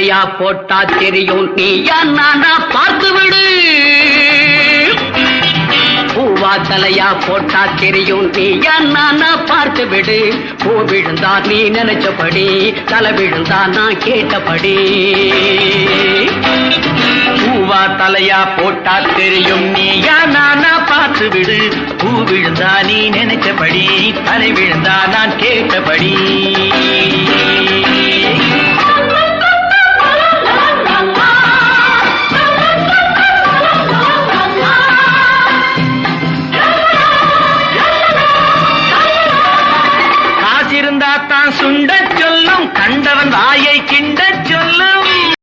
தலையா போட்டா தெரியும் நீயா நானா பார்த்து விடு. பூவா தலையா போட்டா தெரியும் நீயா நானா பார்த்து விடு. பூ விழுந்தா நீ நினைச்சபடி, தலை விழுந்தா நான் கேட்டபடி. பூவா தலையா போட்டா தெரியும் நீயா நானா பார்த்து விடு. பூ விழுந்தா நீ நினைச்சபடி, தலை விழுந்தா நான் கேட்டபடி.